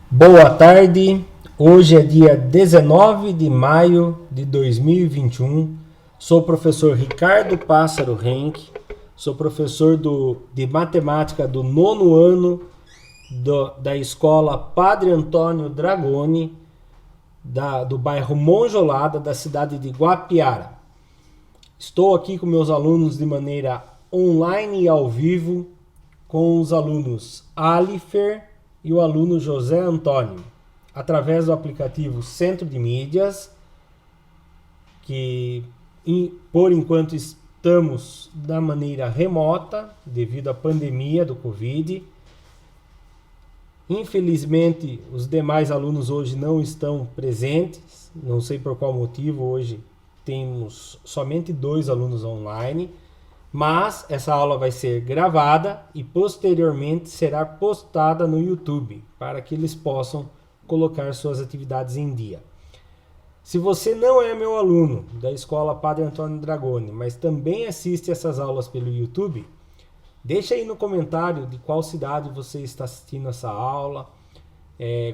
Boa tarde, hoje é dia 19 de maio de 2021. Sou o professor Ricardo Pássaro Henck, sou professor de matemática do nono ano da escola Padre Antônio Dragoni, do bairro Monjolada, da cidade de Guapiara. Estou aqui com meus alunos de maneira online e ao vivo, com os alunos Alifer e o aluno José Antônio, através do aplicativo Centro de Mídias, que por enquanto estamos da maneira remota, devido à pandemia do Covid. Infelizmente, os demais alunos hoje não estão presentes, não sei por qual motivo. Hoje temos somente 2 alunos online, mas essa aula vai ser gravada e posteriormente será postada no YouTube, para que eles possam colocar suas atividades em dia. Se você não é meu aluno da escola Padre Antônio Dragoni, mas também assiste essas aulas pelo YouTube, deixa aí no comentário de qual cidade você está assistindo essa aula,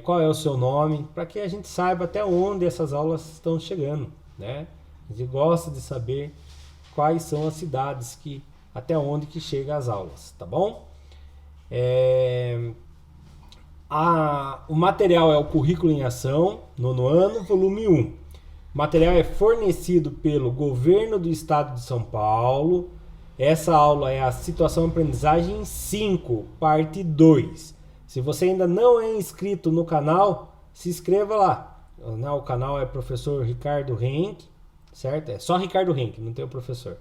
qual é o seu nome, para que a gente saiba até onde essas aulas estão chegando, né? A gente gosta de saber quais são as cidades até onde que chega as aulas, tá bom? O material é o Currículo em Ação, nono ano, volume 1. O material é fornecido pelo Governo do Estado de São Paulo. Essa aula é a Situação Aprendizagem 5, parte 2. Se você ainda não é inscrito no canal, se inscreva lá. O canal é Professor Ricardo Henck, certo? É só Ricardo Henck, não tem o professor.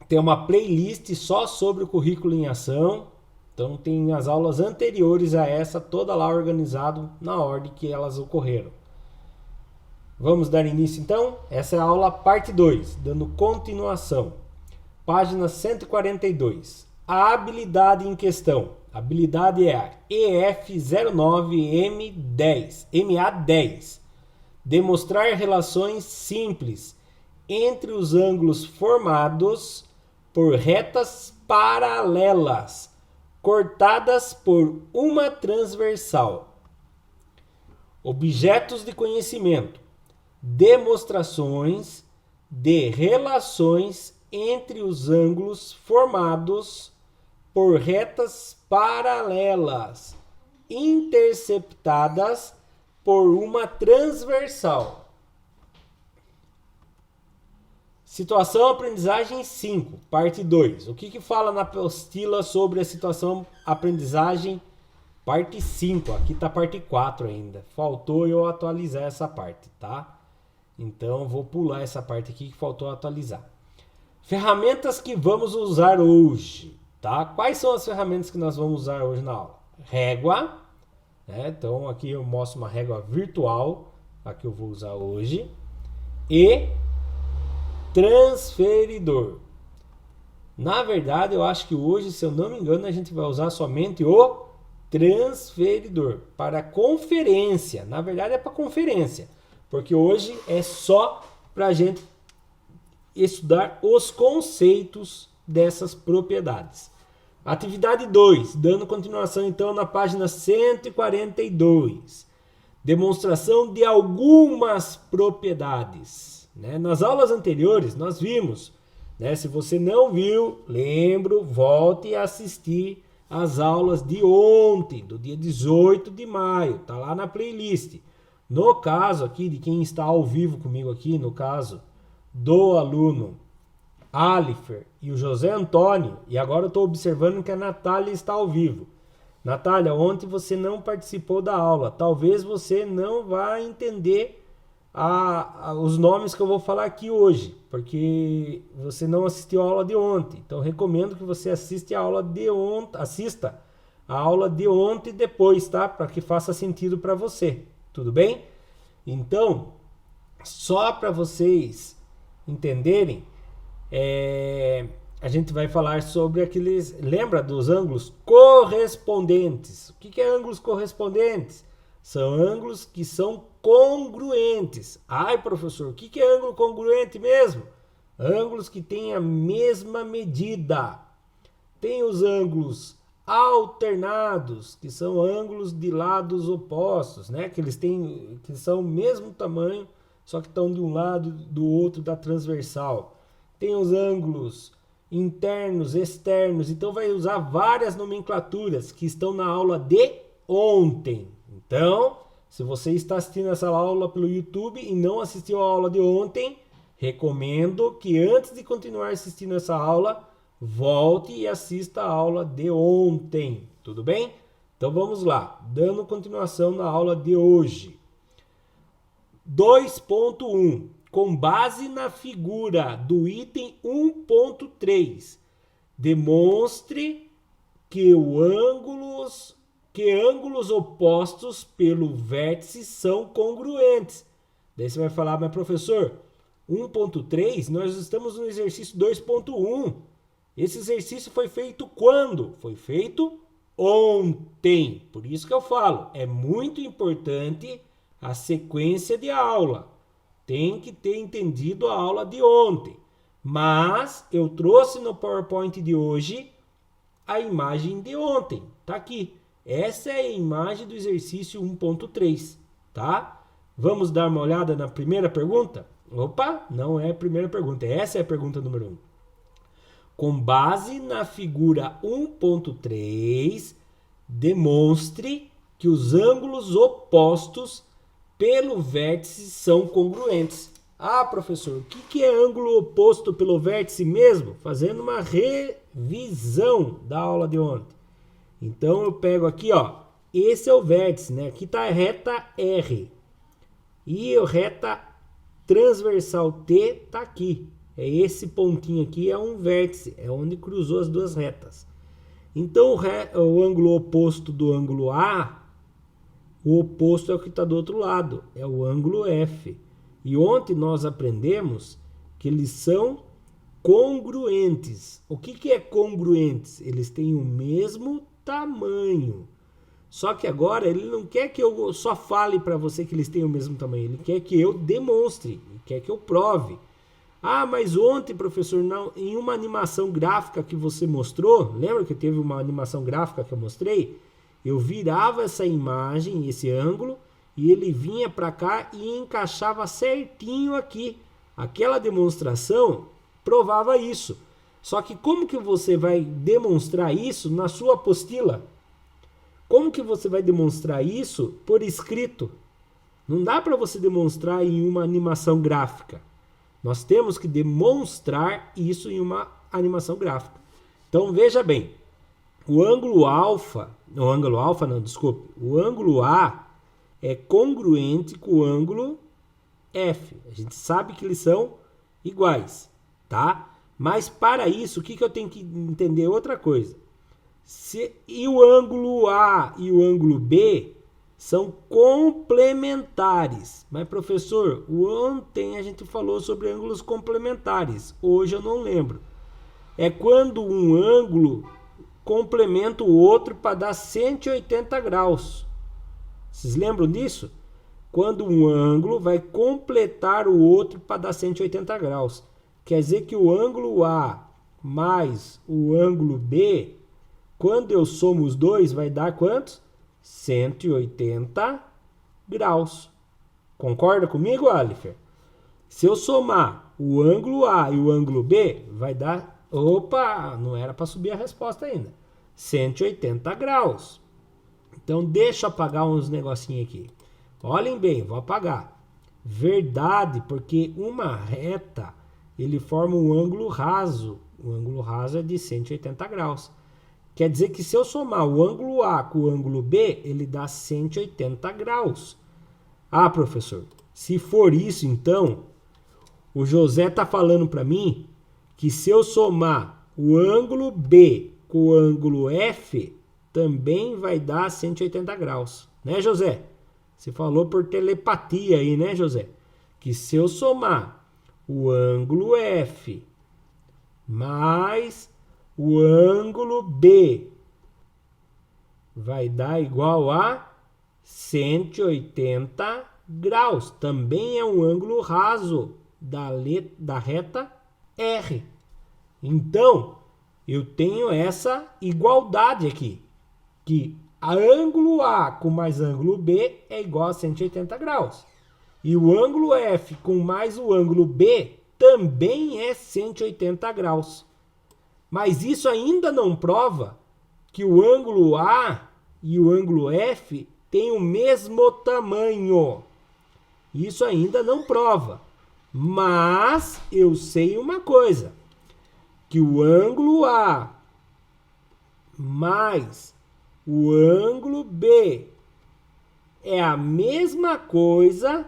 Tem uma playlist só sobre o Currículo em Ação. Então tem as aulas anteriores a essa, toda lá organizado na ordem que elas ocorreram. Vamos dar início então? Essa é a aula parte 2, dando continuação. Página 142. A habilidade em questão. A habilidade é a EF09M10, MA10. Demonstrar relações simples entre os ângulos formados por retas paralelas, cortadas por uma transversal. Objetos de conhecimento. Demonstrações de relações entre os ângulos formados por retas paralelas, interceptadas por uma transversal. Situação Aprendizagem 5, parte 2. O que fala na apostila sobre a situação aprendizagem parte 5? Aqui está parte 4 ainda. Faltou eu atualizar essa parte, tá? Então vou pular essa parte aqui que faltou atualizar. Ferramentas que vamos usar hoje, tá? Quais são as ferramentas que nós vamos usar hoje na aula? Régua, né? Então aqui eu mostro uma régua virtual, a que eu vou usar hoje, e transferidor. Na verdade, eu acho que hoje, se eu não me engano, a gente vai usar somente o transferidor para conferência. Na verdade, é para conferência, porque hoje é só para a gente estudar os conceitos dessas propriedades. Atividade 2, dando continuação então na página 142. Demonstração de algumas propriedades. Nas aulas anteriores nós vimos, se você não viu, lembro, volte a assistir as aulas de ontem, do dia 18 de maio, tá lá na playlist. No caso aqui de quem está ao vivo comigo aqui, no caso do aluno Alifer e o José Antônio, e agora eu estou observando que a Natália está ao vivo. Natália, ontem você não participou da aula, talvez você não vá entender os nomes que eu vou falar aqui hoje, porque você não assistiu a aula de ontem. Então recomendo que você assista a aula de ontem depois, tá? Para que faça sentido para você. Tudo bem? Então, só para vocês entenderem, a gente vai falar sobre aqueles... Lembra dos ângulos correspondentes? O que é ângulos correspondentes? São ângulos que são congruentes. Ai, professor, o que é ângulo congruente mesmo? Ângulos que têm a mesma medida. Tem os ângulos alternados, que são ângulos de lados opostos, né? Que são o mesmo tamanho, só que estão de um lado do outro da transversal. Tem os ângulos internos, externos, então vai usar várias nomenclaturas que estão na aula de ontem. Então, se você está assistindo essa aula pelo YouTube e não assistiu a aula de ontem, recomendo que antes de continuar assistindo essa aula, volte e assista a aula de ontem, tudo bem? Então vamos lá, dando continuação na aula de hoje. 2.1. Com base na figura do item 1.3, demonstre que ângulos opostos pelo vértice são congruentes. Daí você vai falar, mas professor, 1.3, nós estamos no exercício 2.1. Esse exercício foi feito quando? Foi feito ontem. Por isso que eu falo, é muito importante a sequência de aula. Tem que ter entendido a aula de ontem. Mas eu trouxe no PowerPoint de hoje a imagem de ontem. Tá aqui. Essa é a imagem do exercício 1.3, tá? Vamos dar uma olhada na primeira pergunta? Opa, não é a primeira pergunta. Essa é a pergunta número 1. Com base na figura 1.3, demonstre que os ângulos opostos pelo vértice são congruentes. Ah, professor, o que é ângulo oposto pelo vértice mesmo? Fazendo uma revisão da aula de ontem. Então eu pego aqui, ó, esse é o vértice, né? Aqui está a reta R. E a reta transversal T está aqui. É esse pontinho aqui, é um vértice, é onde cruzou as duas retas. Então o ângulo oposto do ângulo A, o oposto é o que está do outro lado, é o ângulo F. E ontem nós aprendemos que eles são congruentes. O que é congruentes? Eles têm o mesmo tamanho. Só que agora ele não quer que eu só fale para você que eles têm o mesmo tamanho. Ele quer que eu demonstre, ele quer que eu prove. Ah, mas ontem, professor, não, em uma animação gráfica que você mostrou, lembra que teve uma animação gráfica que eu mostrei? Eu virava essa imagem, esse ângulo, e ele vinha para cá e encaixava certinho aqui. Aquela demonstração provava isso. Só que como que você vai demonstrar isso na sua apostila? Como que você vai demonstrar isso por escrito? Não dá para você demonstrar em uma animação gráfica. Nós temos que demonstrar isso em uma animação gráfica. Então veja bem, o ângulo A é congruente com o ângulo F. A gente sabe que eles são iguais, tá? Mas para isso, o que eu tenho que entender? Outra coisa. E o ângulo A e o ângulo B são complementares. Mas, professor, ontem a gente falou sobre ângulos complementares. Hoje eu não lembro. É quando um ângulo complementa o outro para dar 180 graus. Vocês lembram disso? Quando um ângulo vai completar o outro para dar 180 graus. Quer dizer que o ângulo A mais o ângulo B, quando eu somo os dois, vai dar quantos? 180 graus. Concorda comigo, Alifer? Se eu somar o ângulo A e o ângulo B, vai dar... Opa, não era para subir a resposta ainda. 180 graus. Então, deixa eu apagar uns negocinhos aqui. Olhem bem, vou apagar. Verdade, porque uma reta, ele forma um ângulo raso. O ângulo raso é de 180 graus. Quer dizer que se eu somar o ângulo A com o ângulo B, ele dá 180 graus. Ah, professor, se for isso, então, o José está falando para mim que se eu somar o ângulo B com o ângulo F, também vai dar 180 graus. Né, José? Você falou por telepatia aí, né, José? Que se eu somar o ângulo F mais o ângulo B vai dar igual a 180 graus. Também é um ângulo raso da reta R. Então, eu tenho essa igualdade aqui. que ângulo A com mais ângulo B é igual a 180 graus. E o ângulo F com mais o ângulo B também é 180 graus. Mas isso ainda não prova que o ângulo A e o ângulo F têm o mesmo tamanho. Isso ainda não prova. Mas eu sei uma coisa, que o ângulo A mais o ângulo B é a mesma coisa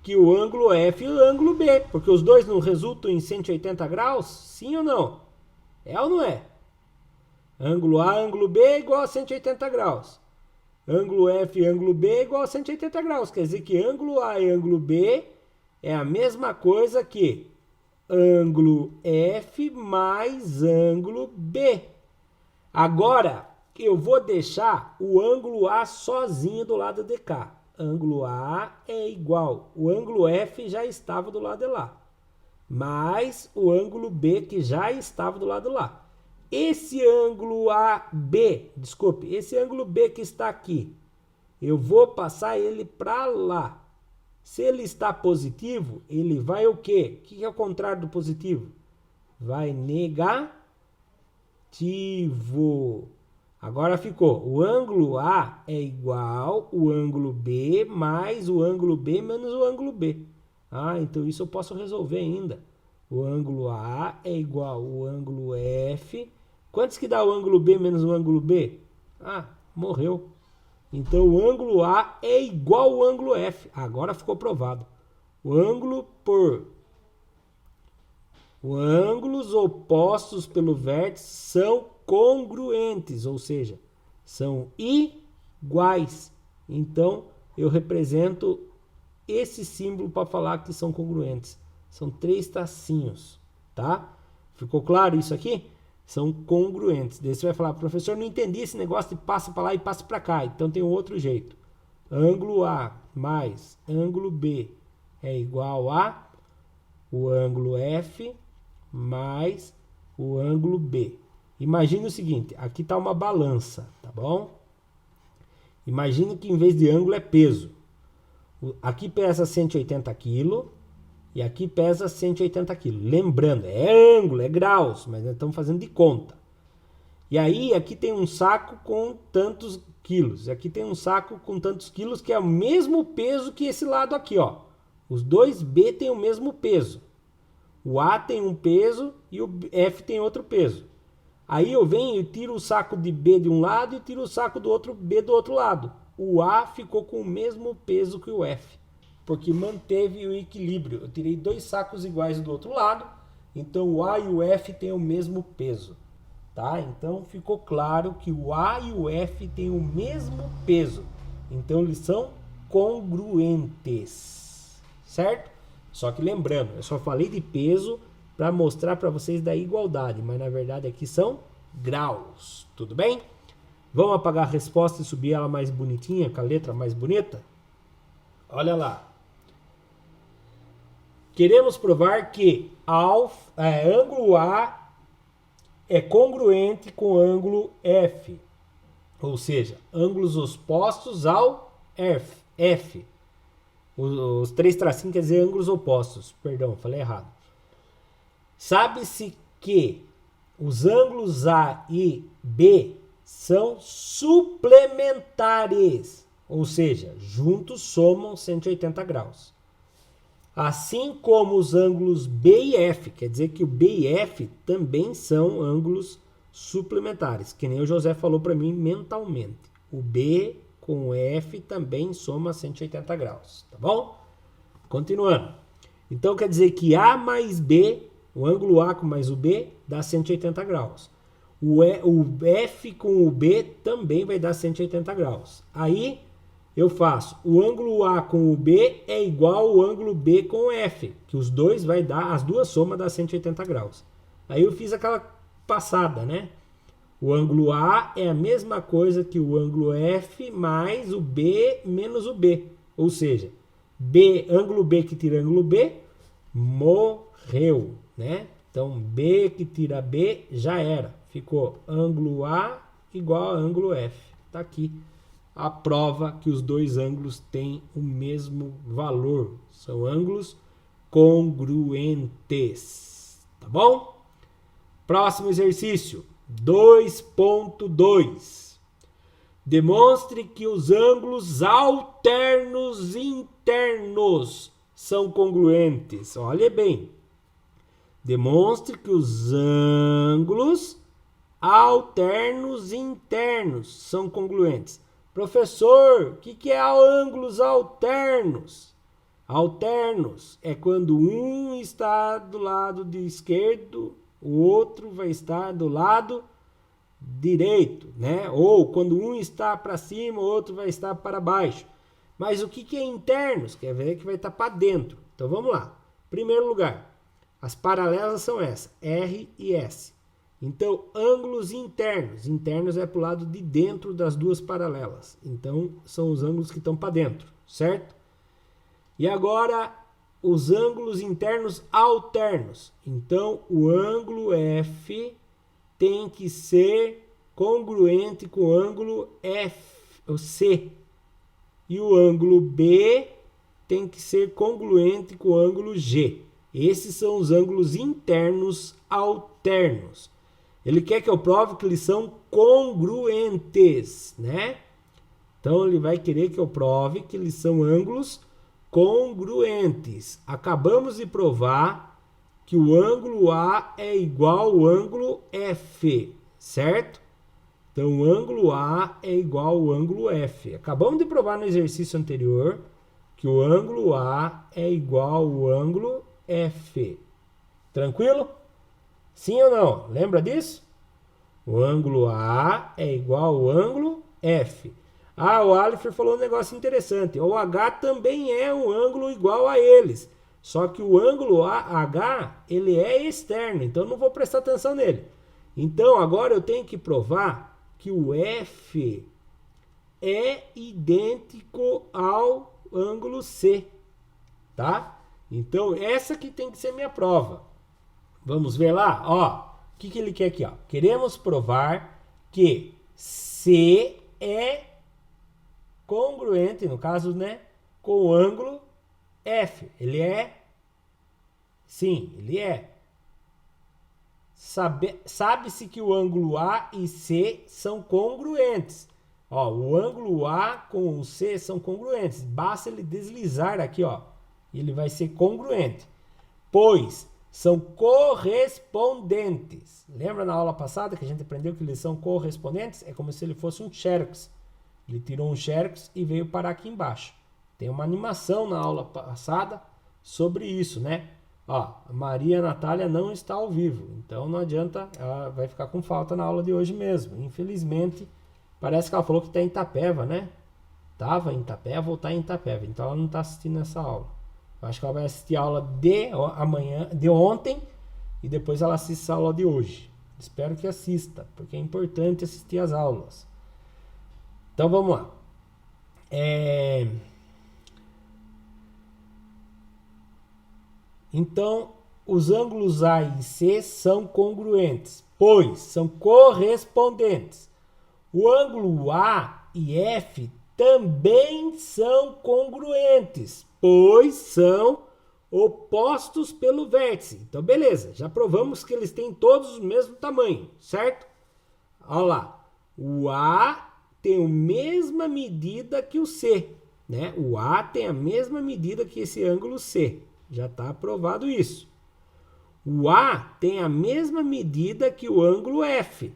que o ângulo F e o ângulo B, porque os dois não resultam em 180 graus? Sim ou não? É ou não é? Ângulo A, ângulo B é igual a 180 graus. Ângulo F e ângulo B é igual a 180 graus. Quer dizer que ângulo A e ângulo B é a mesma coisa que ângulo F mais ângulo B. Agora, eu vou deixar o ângulo A sozinho do lado de cá. Ângulo A é igual. O ângulo F já estava do lado de lá. Mais o ângulo B que já estava do lado de lá. Esse ângulo esse ângulo B que está aqui, eu vou passar ele para lá. Se ele está positivo, ele vai o quê? O que é o contrário do positivo? Vai negativo. Agora ficou, o ângulo A é igual o ângulo B mais o ângulo B menos o ângulo B. Ah, então isso eu posso resolver ainda. O ângulo A é igual o ângulo F. Quantos que dá o ângulo B menos o ângulo B? Ah, morreu. Então o ângulo A é igual ao ângulo F. Agora ficou provado. Ângulos opostos pelo vértice são congruentes, ou seja, são iguais. Então eu represento esse símbolo para falar que são congruentes. São 3 tracinhos, tá? Ficou claro isso aqui? São congruentes. Daí você vai falar, professor, não entendi esse negócio de passa para lá e passa para cá. Então tem um outro jeito. Ângulo A mais ângulo B é igual a o ângulo F mais o ângulo B. Imagina o seguinte, aqui está uma balança, tá bom? Imagina que em vez de ângulo é peso. Aqui pesa 180 kg e aqui pesa 180 kg. Lembrando, é ângulo, é graus, mas nós estamos fazendo de conta. E aí, aqui tem um saco com tantos quilos. Aqui tem um saco com tantos quilos que é o mesmo peso que esse lado aqui, ó. Os dois B têm o mesmo peso. O A tem um peso e o F tem outro peso. Aí eu venho e tiro o saco de B de um lado e tiro o saco do outro B do outro lado. O A ficou com o mesmo peso que o F, porque manteve o equilíbrio. Eu tirei 2 sacos iguais do outro lado, então o A e o F têm o mesmo peso. Tá? Então ficou claro que o A e o F têm o mesmo peso. Então eles são congruentes. Certo? Só que lembrando, eu só falei de peso para mostrar para vocês da igualdade, mas na verdade aqui são graus. Tudo bem? Vamos apagar a resposta e subir ela mais bonitinha, com a letra mais bonita? Olha lá. Queremos provar que ângulo A é congruente com ângulo F. Ou seja, ângulos opostos ao F. Os 3 tracinhos quer dizer ângulos opostos. Perdão, falei errado. Sabe-se que os ângulos A e B são suplementares, ou seja, juntos somam 180 graus. Assim como os ângulos B e F, quer dizer que o B e F também são ângulos suplementares, que nem o José falou para mim mentalmente. O B com o F também soma 180 graus, tá bom? Continuando. Então quer dizer que A mais B, o ângulo A com mais o B, dá 180 graus. O F com o B também vai dar 180 graus. Aí eu faço o ângulo A com o B é igual ao ângulo B com o F, que os dois vai dar, as duas somas dá 180 graus. Aí eu fiz aquela passada, né? O ângulo A é a mesma coisa que o ângulo F mais o B menos o B. Ou seja, ângulo B que tira ângulo B, morreu, né? Então, B que tira B já era. Ficou ângulo A igual a ângulo F. Tá aqui a prova que os dois ângulos têm o mesmo valor. São ângulos congruentes. Tá bom? Próximo exercício. 2.2. Demonstre que os ângulos alternos internos são congruentes. Olha bem. Demonstre que os ângulos alternos internos são congruentes. Professor, o que é ângulos alternos? Alternos é quando um está do lado de esquerdo, o outro vai estar do lado direito, né? Ou quando um está para cima, o outro vai estar para baixo. Mas o que é internos? Quer ver que vai estar para dentro. Então vamos lá. Primeiro lugar, as paralelas são essas, R e S. Então, ângulos internos. Internos é para o lado de dentro das duas paralelas. Então, são os ângulos que estão para dentro, certo? E agora, os ângulos internos alternos. Então, o ângulo F tem que ser congruente com o ângulo o C. E o ângulo B tem que ser congruente com o ângulo G. Esses são os ângulos internos alternos. Ele quer que eu prove que eles são congruentes, né? Então, ele vai querer que eu prove que eles são ângulos congruentes. Acabamos de provar que o ângulo A é igual ao ângulo F, certo? Então, o ângulo A é igual ao ângulo F. Acabamos de provar no exercício anterior que o ângulo A é igual ao ângulo F. Tranquilo? Sim ou não? Lembra disso? O ângulo A é igual ao ângulo F. Ah, o Alifer falou um negócio interessante. O H também é um ângulo igual a eles. Só que o ângulo H, ele é externo. Então, não vou prestar atenção nele. Então, agora eu tenho que provar que o F é idêntico ao ângulo C. Tá? Então, essa que tem que ser minha prova. Vamos ver lá? Ó, o que ele quer aqui? Ó? Queremos provar que C é congruente, no caso, né, com o ângulo F. Ele é? Sim, ele é. Sabe-se que o ângulo A e C são congruentes. Ó, o ângulo A com o C são congruentes. Basta ele deslizar aqui, ó. Ele vai ser congruente. Pois são correspondentes. Lembra na aula passada que a gente aprendeu que eles são correspondentes? É como se ele fosse um xerox. Ele tirou um xerox e veio parar aqui embaixo. Tem uma animação na aula passada sobre isso, né? Ó, a Maria Natália não está ao vivo. Então não adianta, ela vai ficar com falta na aula de hoje mesmo. Infelizmente, parece que ela falou que está em Itapeva, né? Estava em Itapeva ou está em Itapeva. Então ela não está assistindo essa aula. Eu acho que ela vai assistir a aula de amanhã, de ontem, e depois ela assiste a aula de hoje. Espero que assista, porque é importante assistir as aulas. Então vamos lá. Então, os ângulos A e C são congruentes, pois são correspondentes. O ângulo A e F também são congruentes, pois são opostos pelo vértice. Então, beleza, já provamos que eles têm todos o mesmo tamanho, certo? Olha lá, o A tem a mesma medida que o C, né? O A tem a mesma medida que esse ângulo C. Já está aprovado isso. O A tem a mesma medida que o ângulo F,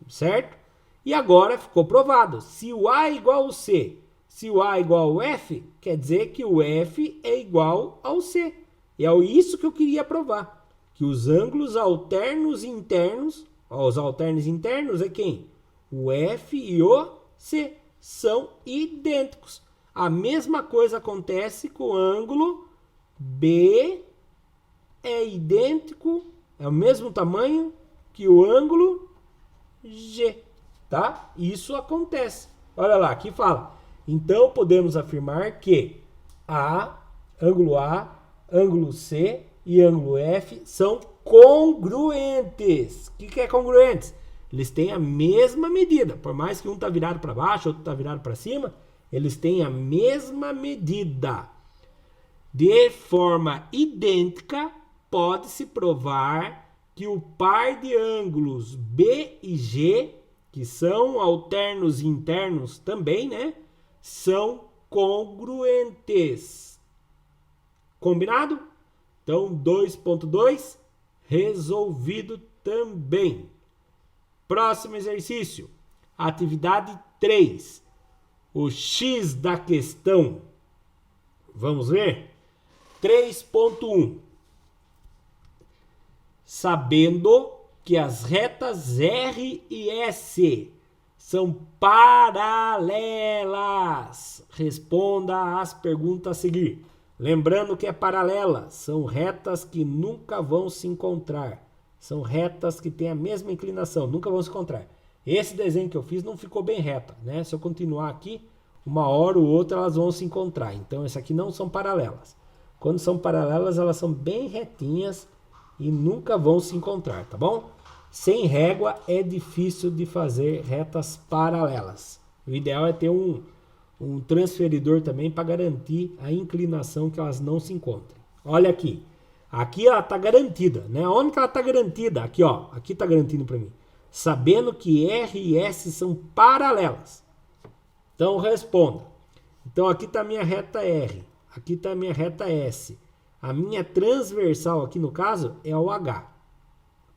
certo? E agora ficou provado. Se o A é igual ao C, se o A é igual ao F, quer dizer que o F é igual ao C. E é isso que eu queria provar. Que os ângulos alternos internos, ó, os alternos internos é quem? O F e o C são idênticos. A mesma coisa acontece com o ângulo B, é idêntico, é o mesmo tamanho que o ângulo G, tá? Isso acontece. Olha lá, aqui fala. Então, podemos afirmar que ângulo C e ângulo F são congruentes. O que é congruentes? Eles têm a mesma medida. Por mais que um está virado para baixo, outro está virado para cima, eles têm a mesma medida. De forma idêntica, pode-se provar que o par de ângulos B e G, que são alternos e internos também, né, são congruentes. Combinado? Então, 2.2 resolvido também. Próximo exercício. Atividade 3. O X da questão. Vamos ver? 3.1. Sabendo que as retas R e S são paralelas. Responda às perguntas a seguir. Lembrando que é paralela, são retas que nunca vão se encontrar. São retas que têm a mesma inclinação, nunca vão se encontrar. Esse desenho que eu fiz não ficou bem reto, né? Se eu continuar aqui, uma hora ou outra elas vão se encontrar. Então, essas aqui não são paralelas. Quando são paralelas, elas são bem retinhas e nunca vão se encontrar, tá bom? Sem régua é difícil de fazer retas paralelas. O ideal é ter um transferidor também para garantir a inclinação que elas não se encontrem. Olha aqui. Aqui ela está garantida, né? Onde que ela está garantida? Aqui, ó. Aqui está garantido para mim. Sabendo que R e S são paralelas. Então, responda. Então, aqui está a minha reta R. Aqui está a minha reta S. A minha transversal aqui, no caso, é o H.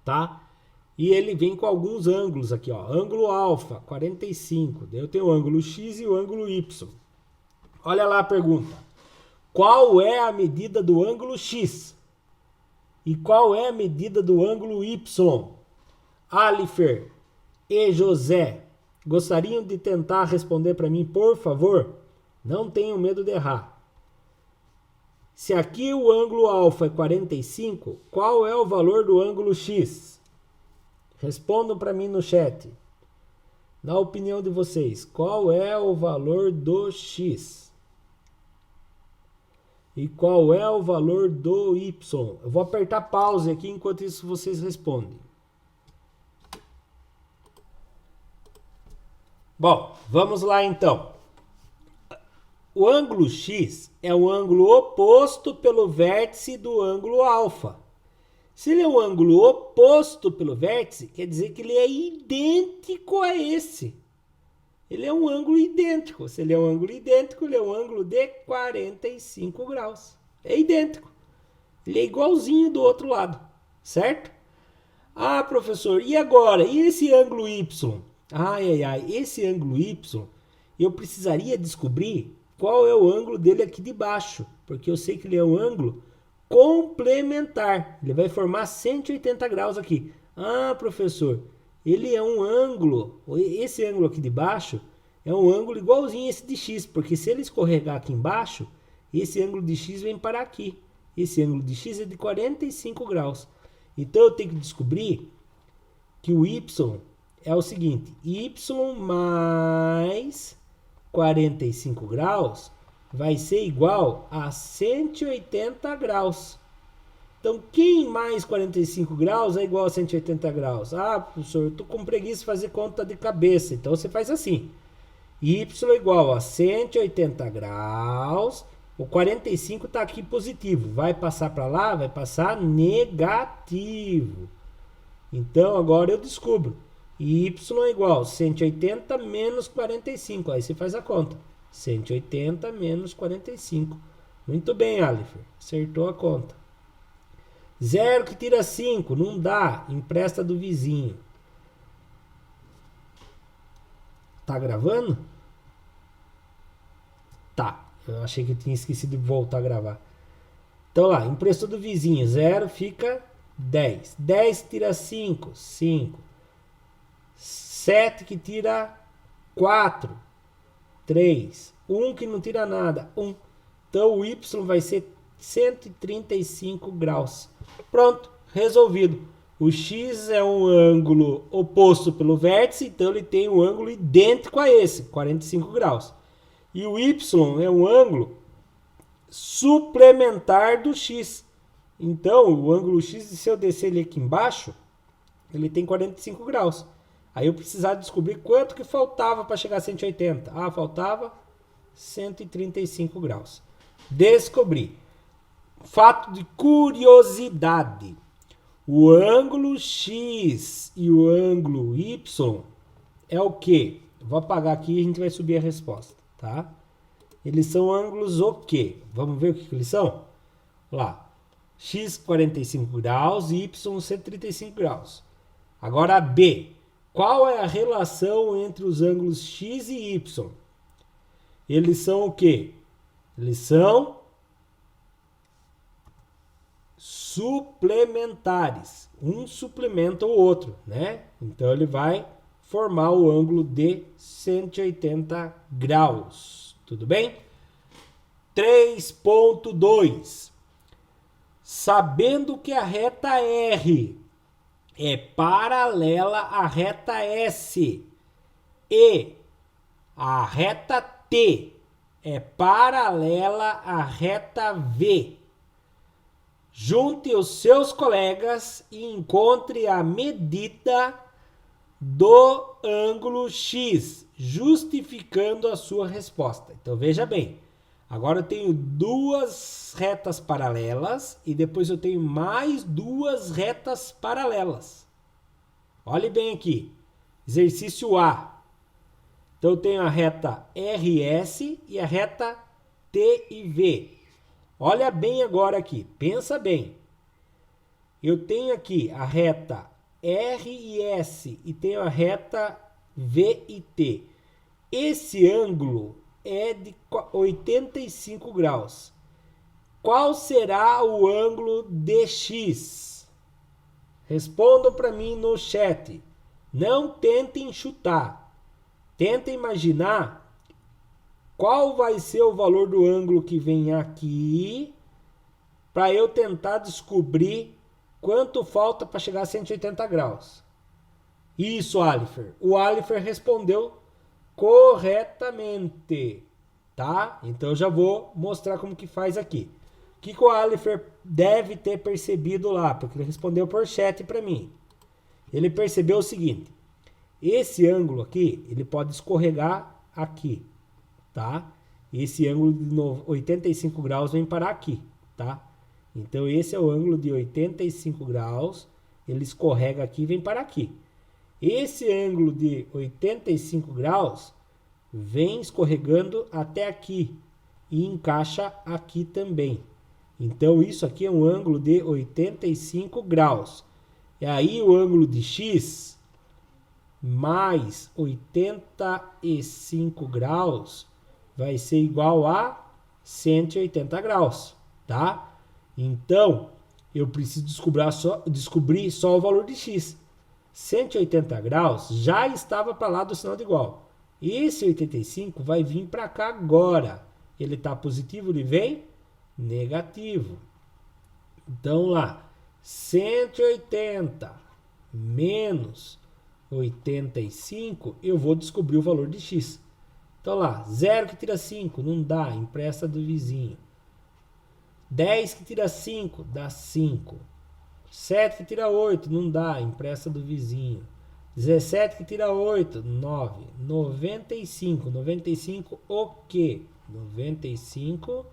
Tá? E ele vem com alguns ângulos aqui, ó. Ângulo alfa, 45. Daí eu tenho o ângulo X e o ângulo Y. Olha lá a pergunta. Qual é a medida do ângulo X? E qual é a medida do ângulo Y? Alifer e José, gostariam de tentar responder para mim, por favor? Não tenham medo de errar. Se aqui o ângulo alfa é 45, qual é o valor do ângulo X? Respondam para mim no chat. Na opinião de vocês, qual é o valor do X? E qual é o valor do Y? Eu vou apertar pause aqui, enquanto isso vocês respondem. Bom, vamos lá então. O ângulo X é o ângulo oposto pelo vértice do ângulo alfa. Se ele é um ângulo oposto pelo vértice, quer dizer que ele é idêntico a esse. Ele é um ângulo idêntico. Se ele é um ângulo idêntico, ele é um ângulo de 45 graus. É idêntico. Ele é igualzinho do outro lado, certo? Ah, professor, e agora? E esse ângulo Y? Esse ângulo Y, eu precisaria descobrir qual é o ângulo dele aqui de baixo, porque eu sei que ele é um ângulo complementar. Ele vai formar 180 graus aqui. Ah, professor, ele é um ângulo, esse ângulo aqui de baixo é um ângulo igualzinho a esse de X, porque se ele escorregar aqui embaixo, esse ângulo de X vem para aqui. Esse ângulo de X é de 45 graus. Então eu tenho que descobrir que o Y é o seguinte, Y mais 45 graus vai ser igual a 180 graus. Então, quem mais 45 graus é igual a 180 graus? Ah, professor, eu estou com preguiça de fazer conta de cabeça. Então, você faz assim. Y é igual a 180 graus. O 45 está aqui positivo. Vai passar para lá? Vai passar negativo. Então, agora eu descubro. Y é igual a 180 menos 45. Aí você faz a conta. 180 menos 45. Muito bem, Alifer. Acertou a conta. 0 que tira 5, não dá, empresta do vizinho. Tá gravando? Tá, eu achei que eu tinha esquecido de voltar a gravar. Então lá, emprestou do vizinho, 0 fica 10. 10 que tira 5, 5. 7 que tira 4, 3. 1 que não tira nada, 1. Então o Y vai ser 135 graus. Pronto, resolvido. O X é um ângulo oposto pelo vértice, então ele tem um ângulo idêntico a esse, 45 graus. E o Y é um ângulo suplementar do X. Então, o ângulo X, se eu descer ele aqui embaixo, ele tem 45 graus. Aí eu precisava descobrir quanto que faltava para chegar a 180. Ah, faltava 135 graus. Descobri. Fato de curiosidade. O ângulo X e o ângulo Y é o quê? Vou apagar aqui e a gente vai subir a resposta, tá? Eles são ângulos o quê? Vamos ver o que eles são? Lá. X 45 graus e Y 135 graus. Agora B. Qual é a relação entre os ângulos X e Y? Eles são o quê? Eles são suplementares. Um suplementa o outro, né? Então ele vai formar o ângulo de 180 graus. Tudo bem? 3.2. Sabendo que a reta R é paralela à reta S e a reta T é paralela à reta V, junte os seus colegas e encontre a medida do ângulo X, justificando a sua resposta. Então veja bem, agora eu tenho duas retas paralelas e depois eu tenho mais duas retas paralelas. Olhe bem aqui, exercício A. Então eu tenho a reta RS e a reta T e V. Olha bem agora aqui, pensa bem. Eu tenho aqui a reta R e S e tenho a reta V e T. Esse ângulo é de 85 graus. Qual será o ângulo DX? Respondam para mim no chat. Não tentem chutar. Tentem imaginar qual vai ser o valor do ângulo que vem aqui para eu tentar descobrir quanto falta para chegar a 180 graus. Isso, Alifer. O Alifer respondeu corretamente, tá? Então eu já vou mostrar como que faz aqui. O que o Alifer deve ter percebido lá, porque ele respondeu por chat para mim. Ele percebeu o seguinte: esse ângulo aqui, ele pode escorregar aqui, tá? Esse ângulo de 85 graus vem parar aqui, tá? Então esse é o ângulo de 85 graus, ele escorrega aqui e vem parar aqui. Esse ângulo de 85 graus vem escorregando até aqui e encaixa aqui também. Então isso aqui é um ângulo de 85 graus. E aí o ângulo de X mais 85 graus vai ser igual a 180 graus, tá? Então, eu preciso descobrir só o valor de X. 180 graus já estava para lá do sinal de igual. Esse 85 vai vir para cá agora. Ele está positivo, ele vem negativo. Então lá, 180 menos 85, eu vou descobrir o valor de X. Então lá, 0 que tira 5, não dá, empresta do vizinho. 10 que tira 5, dá 5. 7 que tira 8, não dá, empresta do vizinho. 17 que tira 8, 9. 95, 95 o quê? 95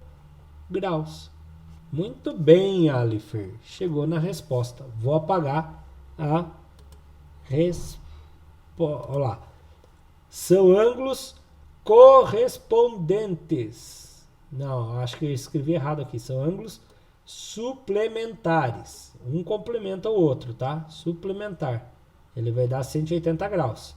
graus. Muito bem, Alifer. Chegou na resposta. Vou apagar a resposta. Olha lá. São ângulos correspondentes. Não, acho que eu escrevi errado aqui. São ângulos suplementares. Um complementa o outro, tá? Suplementar. Ele vai dar 180 graus.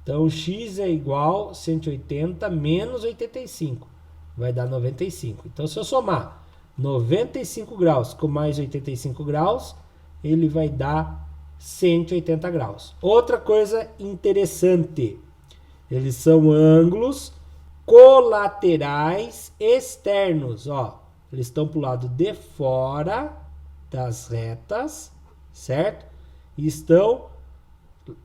Então, x é igual a 180 menos 85. Vai dar 95. Então, se eu somar 95 graus com mais 85 graus, ele vai dar 180 graus. Outra coisa interessante. Eles são ângulos colaterais externos, ó. Eles estão para o lado de fora das retas, certo? E estão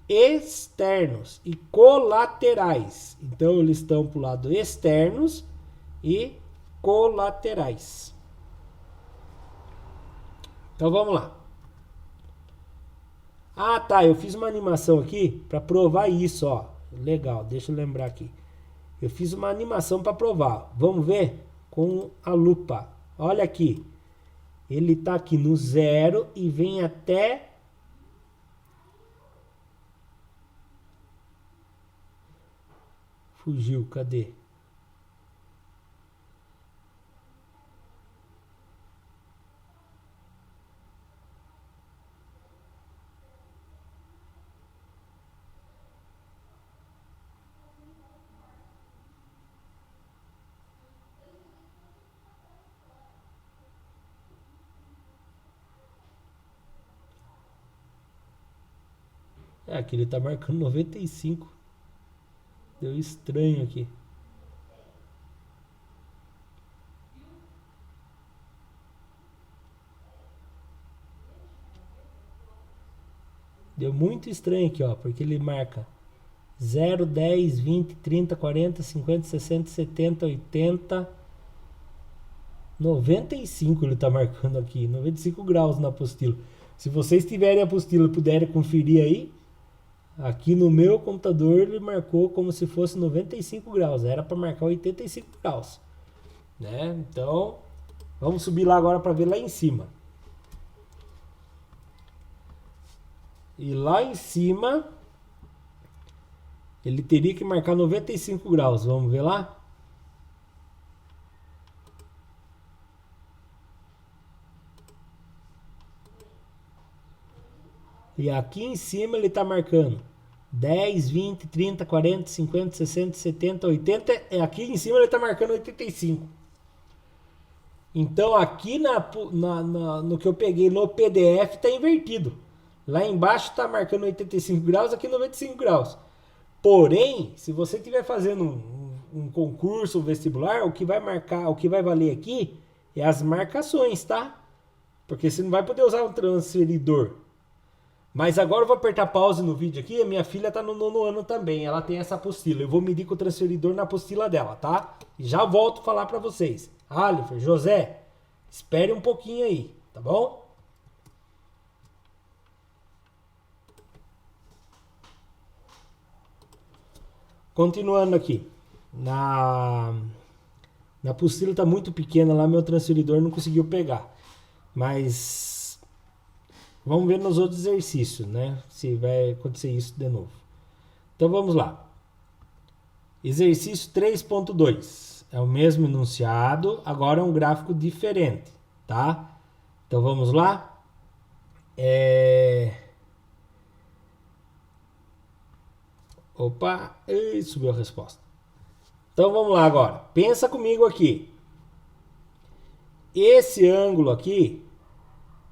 externos e colaterais. Então, eles estão para o lado externos e colaterais. Então, vamos lá. Ah, tá, eu fiz uma animação aqui para provar isso, ó. Legal, deixa eu lembrar aqui. Eu fiz uma animação para provar. Vamos ver com a lupa. Olha aqui. Ele tá aqui no 0 e vem até... Fugiu, cadê? É, aqui ele tá marcando 95. Deu estranho aqui. Deu muito estranho aqui, ó, porque ele marca 0, 10, 20, 30, 40, 50, 60, 70, 80, 95 ele tá marcando aqui, 95 graus na apostila. Se vocês tiverem a apostila e puderem conferir aí, aqui no meu computador ele marcou como se fosse 95 graus, era para marcar 85 graus, né? Então, vamos subir lá agora para ver lá em cima. E lá em cima ele teria que marcar 95 graus. Vamos ver lá? E aqui em cima ele está marcando 10, 20, 30, 40, 50, 60, 70, 80. E aqui em cima ele está marcando 85. Então aqui no que eu peguei no PDF está invertido. Lá embaixo está marcando 85 graus, aqui 95 graus. Porém, se você estiver fazendo um concurso, um vestibular, o que vai marcar, o que vai valer aqui é as marcações, tá? Porque você não vai poder usar um transferidor. Mas agora eu vou apertar pause no vídeo aqui. A minha filha tá no 9º ano também. Ela tem essa apostila. Eu vou medir com o transferidor na apostila dela, tá? E já volto a falar para vocês. Alifer, José, espere um pouquinho aí, tá bom? Continuando aqui. Na apostila tá muito pequena lá, meu transferidor não conseguiu pegar. Mas vamos ver nos outros exercícios, né? Se vai acontecer isso de novo. Então vamos lá. Exercício 3.2. É o mesmo enunciado, agora é um gráfico diferente, tá? Então vamos lá. Opa, subiu a resposta. Então vamos lá agora. Pensa comigo aqui. Esse ângulo aqui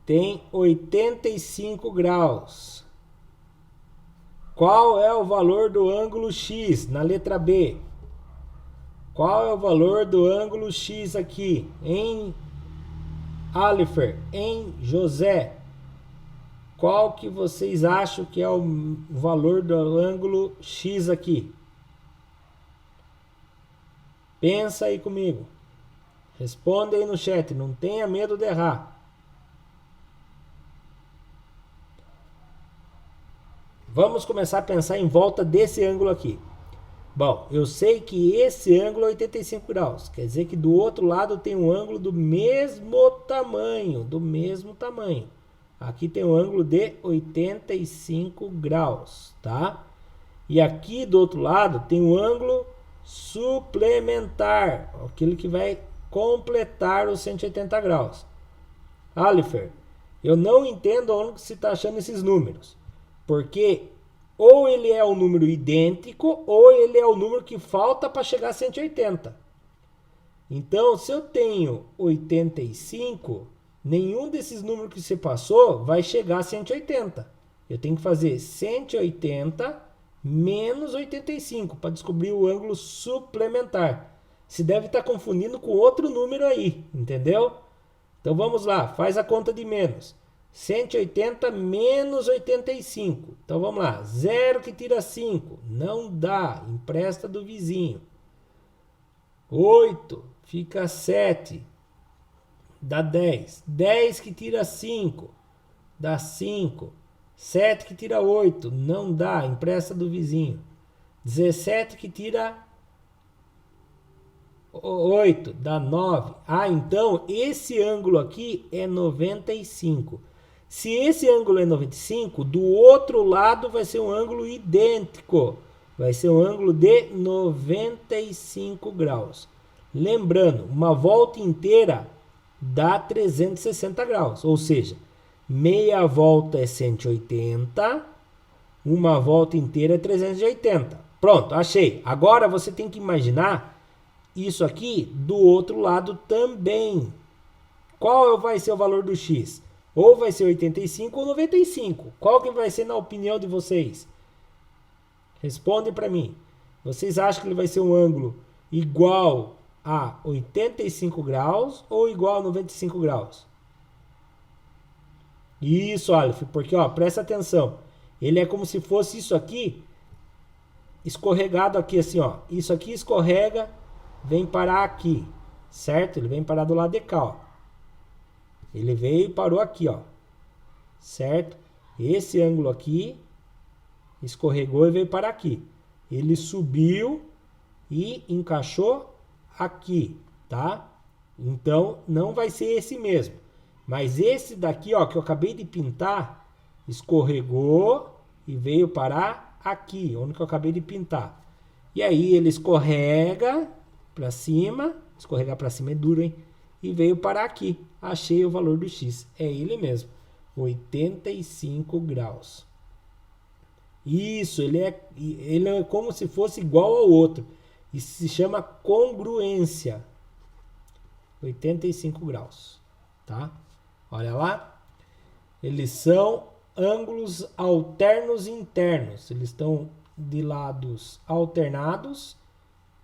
tem 85 graus. Qual é o valor do ângulo X na letra B? Qual é o valor do ângulo X aqui? Em Alifer, em José. Qual que vocês acham que é o valor do ângulo X aqui? Pensa aí comigo. Responde aí no chat, não tenha medo de errar. Vamos começar a pensar em volta desse ângulo aqui. Bom, eu sei que esse ângulo é 85 graus. Quer dizer que do outro lado tem um ângulo do mesmo tamanho. Aqui tem um ângulo de 85 graus, tá? E aqui do outro lado tem um ângulo suplementar, aquele que vai completar os 180 graus. Alifer, eu não entendo onde você está achando esses números, porque ou ele é um número idêntico ou ele é o número que falta para chegar a 180. Então, se eu tenho 85, nenhum desses números que você passou vai chegar a 180. Eu tenho que fazer 180 menos 85 para descobrir o ângulo suplementar. Se deve estar confundindo com outro número aí, entendeu? Então vamos lá, faz a conta de menos. 180 menos 85. Então vamos lá, 0 que tira 5, não dá, empresta do vizinho. 8, fica 7, dá 10. 10 que tira 5, dá 5. 7 que tira 8, não dá, empresta do vizinho. 17 que tira 8, dá 9. Ah, então esse ângulo aqui é 95. Se esse ângulo é 95, do outro lado vai ser um ângulo idêntico. Vai ser um ângulo de 95 graus. Lembrando, uma volta inteira dá 360 graus. Ou seja, meia volta é 180, uma volta inteira é 380. Pronto, achei. Agora você tem que imaginar isso aqui do outro lado também. Qual vai ser o valor do x? Ou vai ser 85 ou 95. Qual que vai ser na opinião de vocês? Responde para mim. Vocês acham que ele vai ser um ângulo igual a 85 graus ou igual a 95 graus? Isso, Aleph, porque ó, presta atenção. Ele é como se fosse isso aqui escorregado aqui assim, ó. Isso aqui escorrega, vem parar aqui, certo? Ele vem parar do lado de cá, ó. Ele veio e parou aqui, ó. Certo? Esse ângulo aqui escorregou e veio parar aqui. Ele subiu e encaixou aqui, tá? Então, não vai ser esse mesmo. Mas esse daqui, ó, que eu acabei de pintar, escorregou e veio parar aqui, onde que eu acabei de pintar. E aí ele escorrega para cima, escorregar para cima é duro, hein? E veio parar aqui. Achei o valor do x. É ele mesmo. 85 graus. Isso, ele é como se fosse igual ao outro. Isso se chama congruência. 85 graus. Tá? Olha lá. Eles são ângulos alternos internos. Eles estão de lados alternados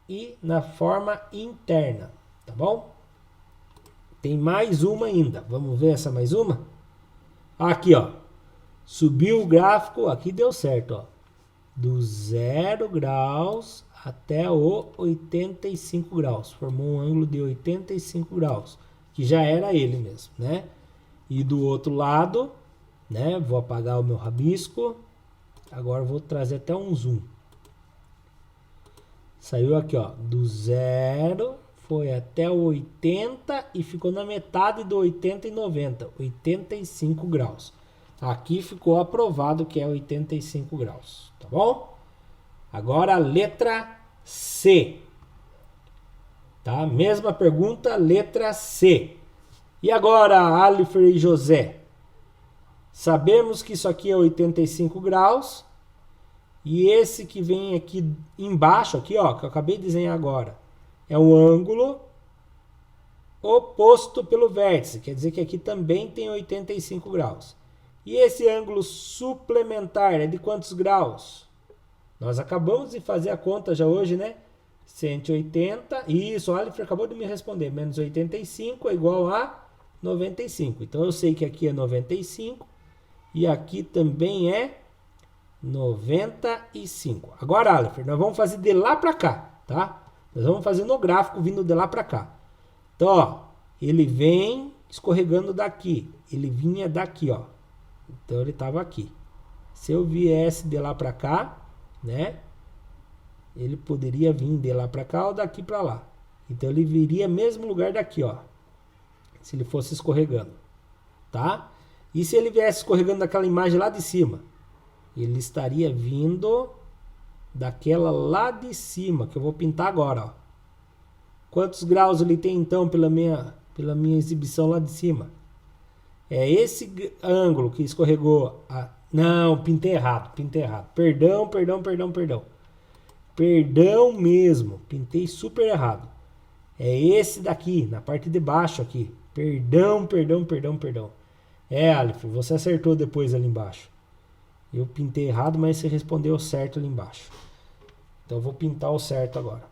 e na forma interna. Tá bom? Tem mais uma ainda. Vamos ver essa mais uma? Aqui, ó. Subiu o gráfico. Aqui deu certo, ó. Do 0 graus até o 85 graus. Formou um ângulo de 85 graus. Que já era ele mesmo, né? E do outro lado, né? Vou apagar o meu rabisco. Agora vou trazer até um zoom. Saiu aqui, ó. Do 0... foi até o 80 e ficou na metade do 80 e 90, 85 graus. Aqui ficou aprovado que é 85 graus, tá bom? Agora a letra C. Tá? Mesma pergunta, letra C. E agora, Alifer e José? Sabemos que isso aqui é 85 graus. E esse que vem aqui embaixo, aqui, ó, que eu acabei de desenhar agora, é um ângulo oposto pelo vértice. Quer dizer que aqui também tem 85 graus. E esse ângulo suplementar é de quantos graus? Nós acabamos de fazer a conta já hoje, né? 180. Isso, o Alifer acabou de me responder. Menos 85 é igual a 95. Então eu sei que aqui é 95. E aqui também é 95. Agora, Alifer, nós vamos fazer de lá para cá, tá? Nós vamos fazer no gráfico vindo de lá para cá. Então, ó, ele vem escorregando daqui. Ele vinha daqui, ó. Então, ele estava aqui. Se eu viesse de lá para cá, né? Ele poderia vir de lá para cá ou daqui para lá. Então, ele viria mesmo lugar daqui, ó. Se ele fosse escorregando, tá? E se ele viesse escorregando daquela imagem lá de cima? Ele estaria vindo daquela lá de cima, que eu vou pintar agora, ó. Quantos graus ele tem então pela minha exibição lá de cima? É esse ângulo que escorregou. Não, pintei errado. Perdão. Perdão mesmo, pintei super errado. É esse daqui, na parte de baixo aqui. Perdão. É, Aleph, você acertou depois ali embaixo. Eu pintei errado, mas você respondeu certo ali embaixo. Então eu vou pintar o certo agora.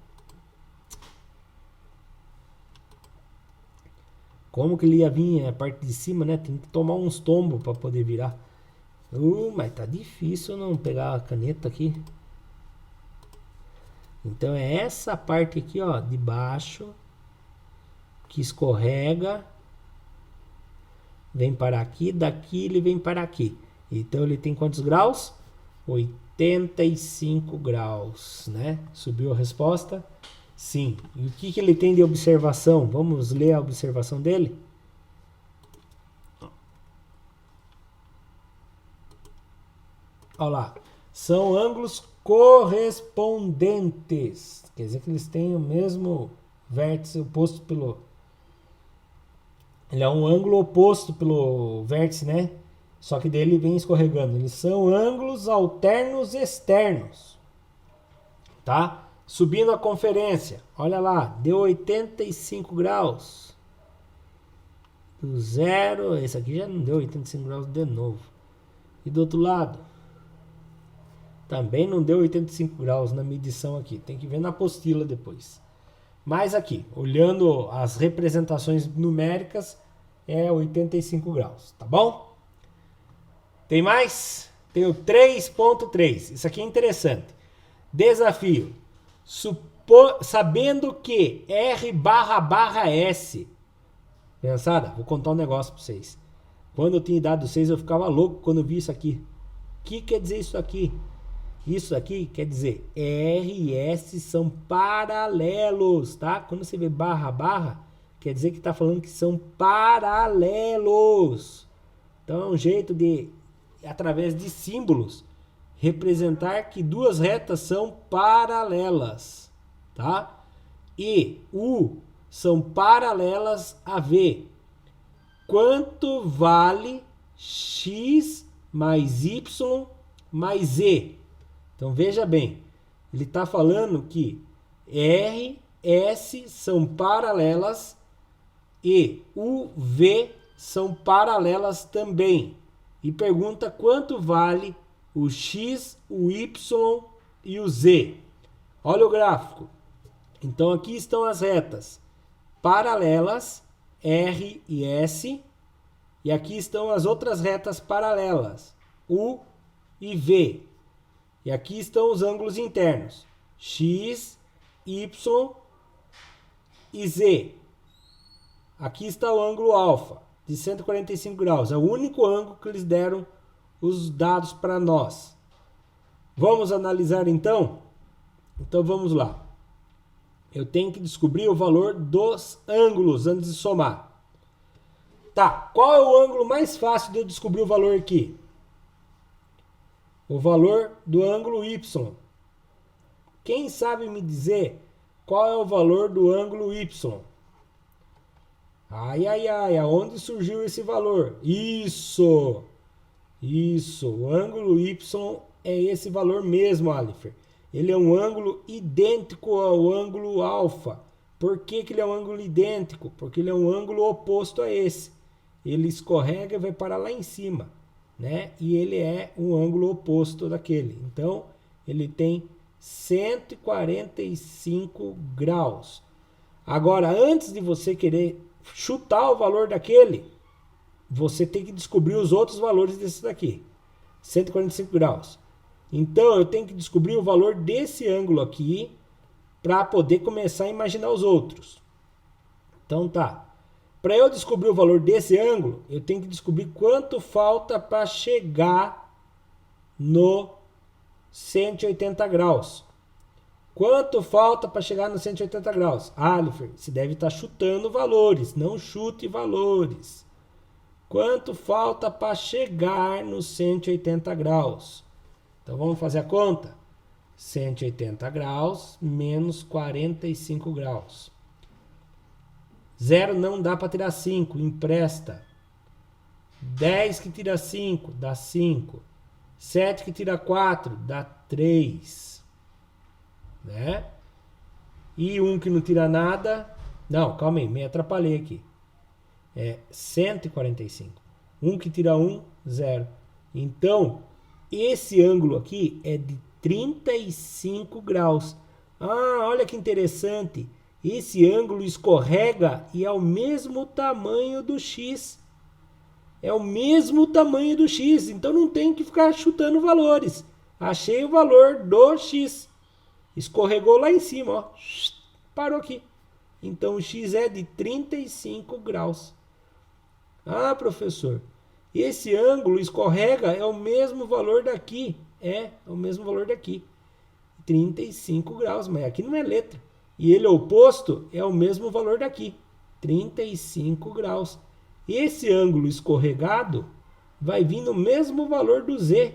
Como que ele ia vir a parte de cima, né? Tem que tomar uns tombos para poder virar. Mas tá difícil não pegar a caneta aqui. Então é essa parte aqui, ó, de baixo, que escorrega, vem para aqui, daqui ele vem para aqui. Então ele tem quantos graus? 85 graus, né? Subiu a resposta? Sim. E o que ele tem de observação? Vamos ler a observação dele? Olha lá. São ângulos correspondentes. Quer dizer que eles têm o mesmo vértice oposto pelo... Ele é um ângulo oposto pelo vértice, né? Só que dele vem escorregando. Eles são ângulos alternos externos. Tá? Subindo a conferência. Olha lá. Deu 85 graus. Do zero. Esse aqui já não deu 85 graus de novo. E do outro lado? Também não deu 85 graus na medição aqui. Tem que ver na apostila depois. Mas aqui, olhando as representações numéricas, é 85 graus. Tá bom? Tem mais? Tem o 3.3. Isso aqui é interessante. Desafio. Sabendo que R/S. Pensada, vou contar um negócio para vocês. Quando eu tinha idade de 6, eu ficava louco quando eu vi isso aqui. O que quer dizer isso aqui? Isso aqui quer dizer R e S são paralelos, tá? Quando você vê barra, quer dizer que está falando que são paralelos. Então é um jeito de, através de símbolos, representar que duas retas são paralelas, tá? E U são paralelas a V. Quanto vale X mais Y mais Z? Então veja bem, ele está falando que R, S são paralelas e U, V são paralelas também. E pergunta quanto vale o X, o Y e o Z. Olha o gráfico. Então aqui estão as retas paralelas, R e S. E aqui estão as outras retas paralelas, U e V. E aqui estão os ângulos internos, X, Y e Z. Aqui está o ângulo alfa, de 145 graus. É o único ângulo que eles deram os dados para nós. Vamos analisar então? Então vamos lá. Eu tenho que descobrir o valor dos ângulos antes de somar. Tá, qual é o ângulo mais fácil de eu descobrir o valor aqui? O valor do ângulo Y. Quem sabe me dizer qual é o valor do ângulo Y? Ai, aonde surgiu esse valor? Isso, o ângulo Y é esse valor mesmo, Alifer. Ele é um ângulo idêntico ao ângulo alfa. Por que ele é um ângulo idêntico? Porque ele é um ângulo oposto a esse. Ele escorrega e vai parar lá em cima, né? E ele é um ângulo oposto daquele. Então, ele tem 145 graus. Agora, antes de você querer chutar o valor daquele, você tem que descobrir os outros valores desse daqui. 145 graus. Então, eu tenho que descobrir o valor desse ângulo aqui para poder começar a imaginar os outros. Então, tá. Para eu descobrir o valor desse ângulo, eu tenho que descobrir quanto falta para chegar no 180 graus. Quanto falta para chegar no 180 graus? Alifer, você deve estar chutando valores, não chute valores. Quanto falta para chegar no 180 graus? Então vamos fazer a conta. 180 graus menos 45 graus. 0 não dá para tirar 5, empresta. 10 que tira 5, dá 5. 7 que tira 4, dá 3. Né? E 1 que não tira nada... Não, calma aí, me atrapalhei aqui. É 145. 1 que tira 1, 0. Então, esse ângulo aqui é de 35 graus. Ah, olha que interessante. Esse ângulo escorrega e é o mesmo tamanho do X. É o mesmo tamanho do X. Então não tem que ficar chutando valores. Achei o valor do X. Escorregou lá em cima, ó. Parou aqui. Então o X é de 35 graus. Ah, professor, Esse ângulo escorrega é o mesmo valor daqui. É o mesmo valor daqui. 35 graus, mas aqui não é letra. E ele oposto é o mesmo valor daqui. 35 graus. Esse ângulo escorregado vai vir no mesmo valor do Z.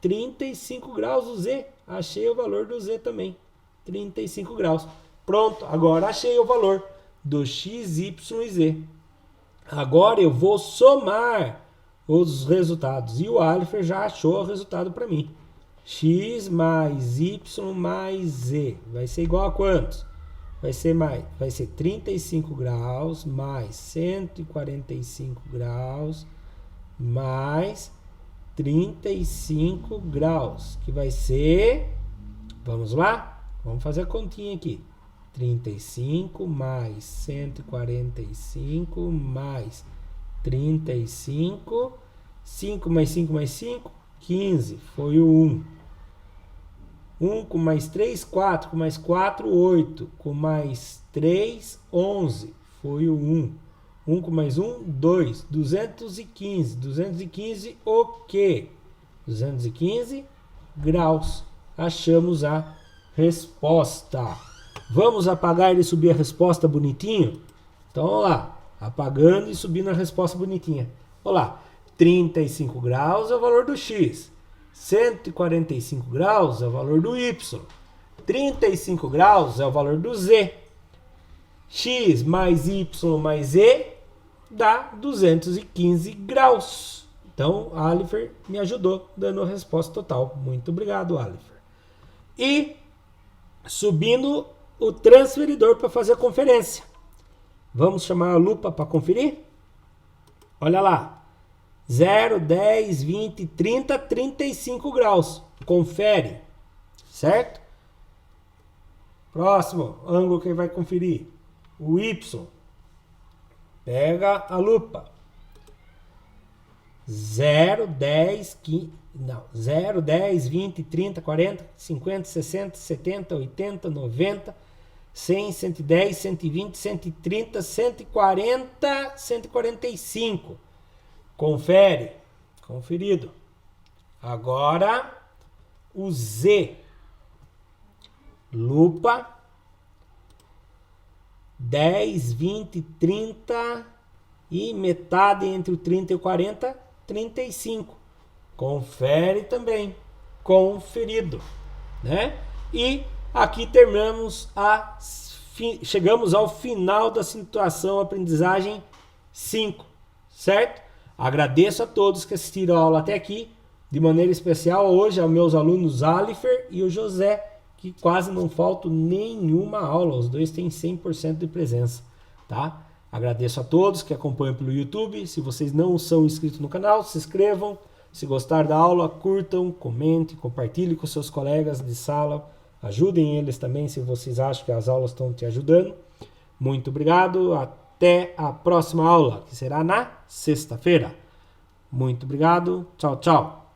35 graus o Z. Achei o valor do Z também. 35 graus. Pronto, agora achei o valor do X, Y e Z. Agora eu vou somar os resultados. E o Alifer já achou o resultado para mim. X mais Y mais Z. Vai ser igual a quantos? Vai ser 35 graus mais 145 graus mais 35 graus. Que vai ser... Vamos lá? Vamos fazer a continha aqui. 35 mais 145 mais 35. 5 mais 5 mais 5, 15. Foi o 1. 1 com mais 3, 4. Com mais 4, 8. Com mais 3, 11. Foi o 1. 1 com mais 1, 2. 215. 215 o quê? 215 graus. Achamos a resposta. Vamos apagar e subir a resposta bonitinho? Então, vamos lá. Apagando e subindo a resposta bonitinha. Olha lá. 35 graus é o valor do X. 145 graus é o valor do Y. 35 graus é o valor do Z. X mais Y mais Z dá 215 graus. Então, a Alifer me ajudou dando a resposta total. Muito obrigado, Alifer. E subindo o transferidor para fazer a conferência. Vamos chamar a lupa para conferir? Olha lá. 0, 10, 20, 30, 35 graus. Confere. Certo? Próximo ângulo que vai conferir. O Y. Pega a lupa. 0, 10, 15, não, 0, 10, 20, 30, 40, 50, 60, 70, 80, 90, 100, 110, 120, 130, 140, 145. Confere. Conferido. Agora, o Z. Lupa. 10, 20, 30 e metade entre o 30 e o 40, 35. Confere também. Conferido. Né? E aqui chegamos ao final da situação aprendizagem 5. Certo? Agradeço a todos que assistiram a aula até aqui. De maneira especial hoje aos meus alunos Alifer e o José, que quase não faltam nenhuma aula. Os dois têm 100% de presença. Tá? Agradeço a todos que acompanham pelo YouTube. Se vocês não são inscritos no canal, se inscrevam. Se gostar da aula, curtam, comentem, compartilhem com seus colegas de sala. Ajudem eles também se vocês acham que as aulas estão te ajudando. Muito obrigado. Até a próxima aula, que será na sexta-feira. Muito obrigado. Tchau, tchau.